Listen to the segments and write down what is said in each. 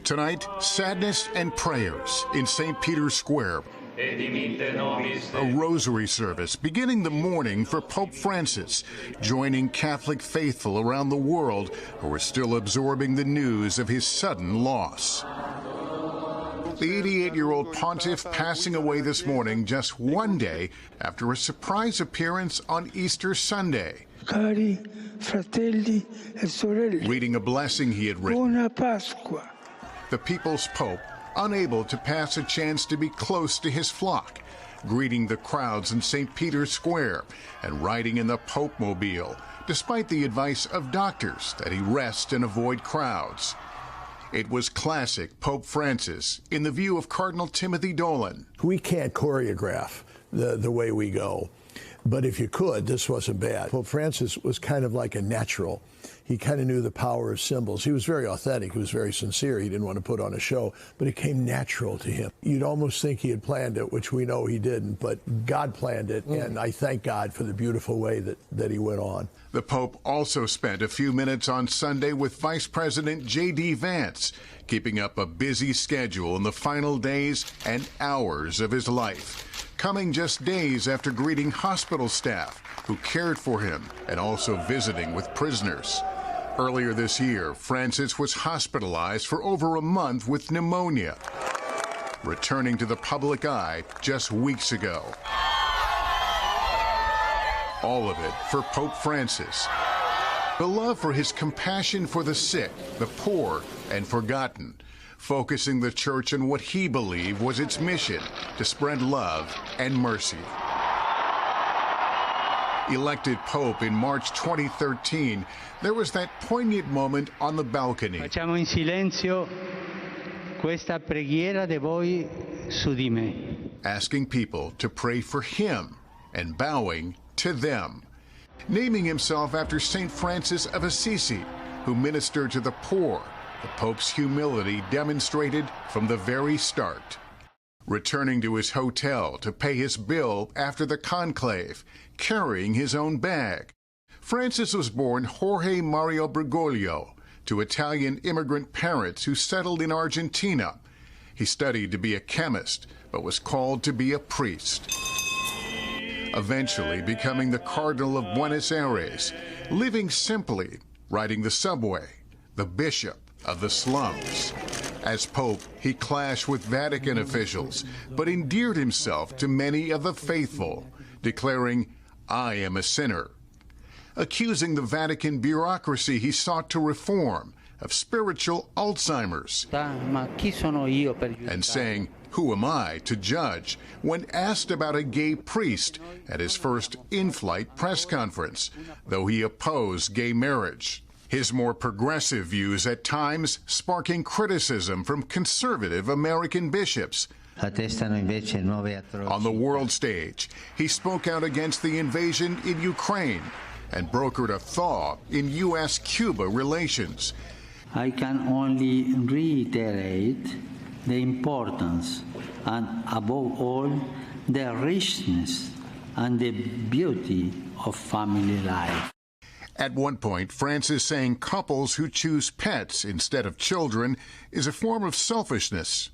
Tonight, sadness and prayers in St. Peter's Square. A rosary service beginning the morning for Pope Francis, joining Catholic faithful around the world who are still absorbing the news of his sudden loss. The 88-year-old pontiff passing away this morning just one day after a surprise appearance on Easter Sunday. Cari fratelli e sorelle. Reading a blessing he had written. Buona Pasqua. The people's pope, unable to pass a chance to be close to his flock, greeting the crowds in St. Peter's Square and riding in the Pope-mobile, despite the advice of doctors that he rest and avoid crowds. It was classic Pope Francis, in the view of Cardinal Timothy Dolan. We can't choreograph the way we go, but if you could, this wasn't bad. Pope Francis was kind of like a natural. He kind of knew the power of symbols. He was very authentic. He was very sincere. He didn't want to put on a show, but it came natural to him. You'd almost think he had planned it, which we know he didn't, but God planned it, and I thank God for the beautiful way that he went on. The Pope also spent a few minutes on Sunday with Vice President J.D. Vance, keeping up a busy schedule in the final days and hours of his life, coming just days after greeting hospital staff who cared for him and also visiting with prisoners. Earlier this year, Francis was hospitalized for over a month with pneumonia, returning to the public eye just weeks ago. All of it for Pope Francis. Beloved for his compassion for the sick, the poor, and forgotten, focusing the church on what he believed was its mission, to spread love and mercy. Elected Pope in March 2013, there was that poignant moment on the balcony. Facciamo in silenzio questa preghiera di voi su di me. Asking people to pray for him and bowing to them. Naming himself after St. Francis of Assisi, who ministered to the poor, the Pope's humility demonstrated from the very start. Returning to his hotel to pay his bill after the conclave, carrying his own bag. Francis was born Jorge Mario Bergoglio to Italian immigrant parents who settled in Argentina. He studied to be a chemist, but was called to be a priest. Eventually becoming the Cardinal of Buenos Aires, living simply, riding the subway, the bishop of the slums. As Pope, he clashed with Vatican officials, but endeared himself to many of the faithful, declaring, "I am a sinner," accusing the Vatican bureaucracy he sought to reform of spiritual Alzheimer's, and saying, "Who am I to judge?" when asked about a gay priest at his first in-flight press conference, though he opposed gay marriage. His more progressive views at times sparking criticism from conservative American bishops. On the world stage, he spoke out against the invasion in Ukraine and brokered a thaw in U.S.-Cuba relations. I can only reiterate the importance and, above all, the richness and the beauty of family life. At one point, Francis saying couples who choose pets instead of children is a form of selfishness.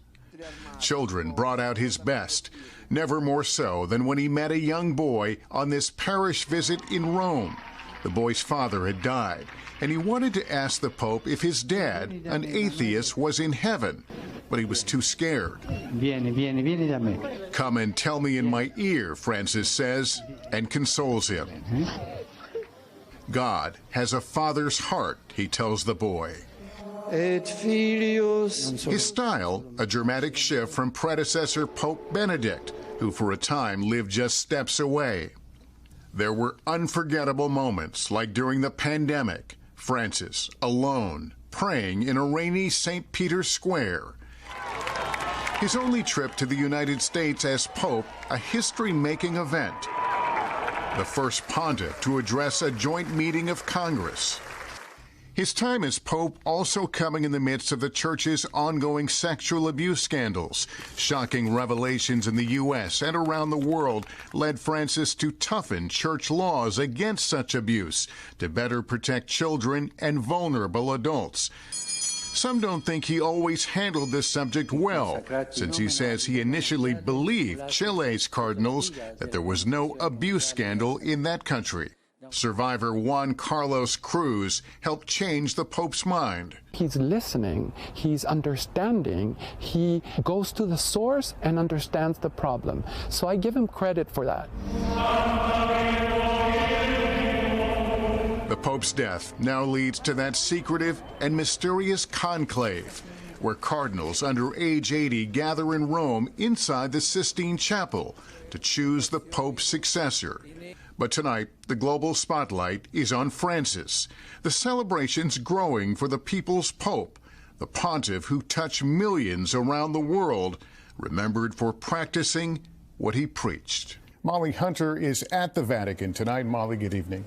Children brought out his best, never more so than when he met a young boy on this parish visit in Rome. The boy's father had died, and he wanted to ask the Pope if his dad, an atheist, was in heaven, but he was too scared. Vieni da me. "Come and tell me in my ear," Francis says, and consoles him. God has a father's heart, he tells the boy. His style, a dramatic shift from predecessor Pope Benedict, who for a time lived just steps away. There were unforgettable moments, like during the pandemic, Francis, alone, praying in a rainy St. Peter's Square. His only trip to the United States as Pope, a history-making event. The first pontiff to address a joint meeting of Congress. His time as Pope also coming in the midst of the Church's ongoing sexual abuse scandals. Shocking revelations in the U.S. and around the world led Francis to toughen Church laws against such abuse to better protect children and vulnerable adults. Some don't think he always handled this subject well, since he says he initially believed Chile's cardinals that there was no abuse scandal in that country. Survivor Juan Carlos Cruz helped change the Pope's mind. He's listening, he's understanding, he goes to the source and understands the problem. So I give him credit for that. The Pope's death now leads to that secretive and mysterious conclave, where cardinals under age 80 gather in Rome inside the Sistine Chapel to choose the Pope's successor. But tonight, the global spotlight is on Francis. The celebration's growing for the people's Pope, the pontiff who touched millions around the world, remembered for practicing what he preached. Molly Hunter is at the Vatican tonight. Molly, good evening.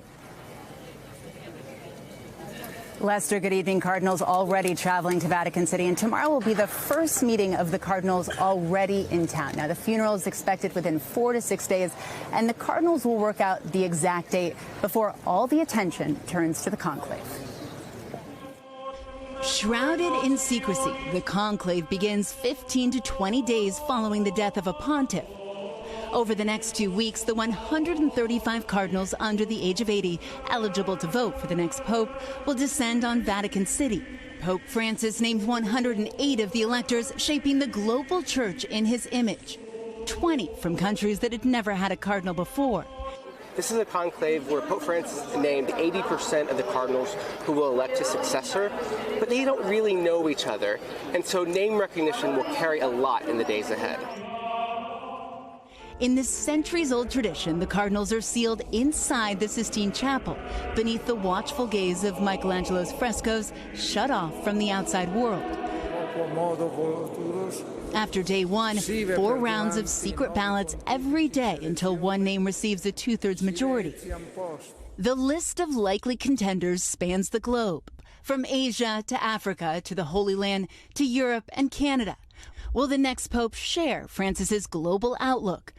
Lester, good evening. Cardinals already traveling to Vatican City, and tomorrow will be the first meeting of the Cardinals already in town. Now, the funeral is expected within 4 to 6 days, and the Cardinals will work out the exact date before all the attention turns to the conclave. Shrouded in secrecy, the conclave begins 15 to 20 days following the death of a pontiff. Over the next 2 weeks, the 135 cardinals under the age of 80 eligible to vote for the next pope will descend on Vatican City. Pope Francis named 108 of the electors, shaping the global church in his image. 20 from countries that had never had a cardinal before. This is a conclave where Pope Francis named 80% of the cardinals who will elect his successor, but they don't really know each other, and so name recognition will carry a lot in the days ahead. In this centuries-old tradition, the cardinals are sealed inside the Sistine Chapel, beneath the watchful gaze of Michelangelo's frescoes, shut off from the outside world. After day one, 4 rounds of secret ballots every day until one name receives a 2/3 majority. The list of likely contenders spans the globe, from Asia to Africa to the Holy Land to Europe and Canada. Will the next pope share Francis's global outlook,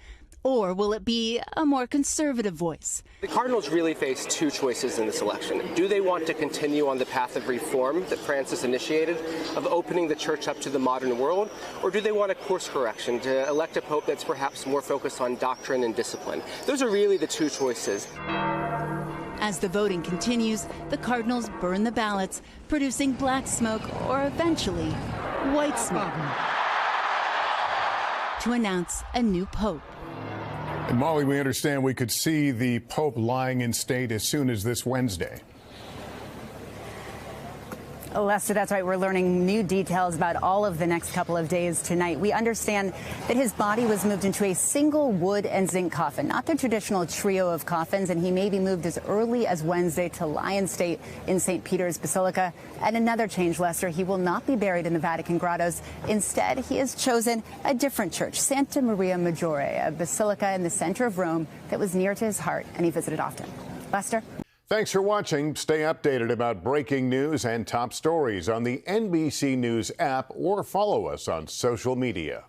or will it be a more conservative voice? The cardinals really face 2 choices in this election. Do they want to continue on the path of reform that Francis initiated, of opening the church up to the modern world, or do they want a course correction to elect a pope that's perhaps more focused on doctrine and discipline? Those are really the 2 choices. As the voting continues, the cardinals burn the ballots, producing black smoke or eventually white smoke, to announce a new pope. And Molly, we understand we could see the Pope lying in state as soon as this Wednesday. Lester, that's right. We're learning new details about all of the next couple of days tonight. We understand that his body was moved into a single wood and zinc coffin, not the traditional trio of coffins, and he may be moved as early as Wednesday to lie in state in St. Peter's Basilica. And another change, Lester, he will not be buried in the Vatican grottos. Instead, he has chosen a different church, Santa Maria Maggiore, a basilica in the center of Rome that was near to his heart, and he visited often. Lester? Thanks for watching. Stay updated about breaking news and top stories on the NBC News app or follow us on social media.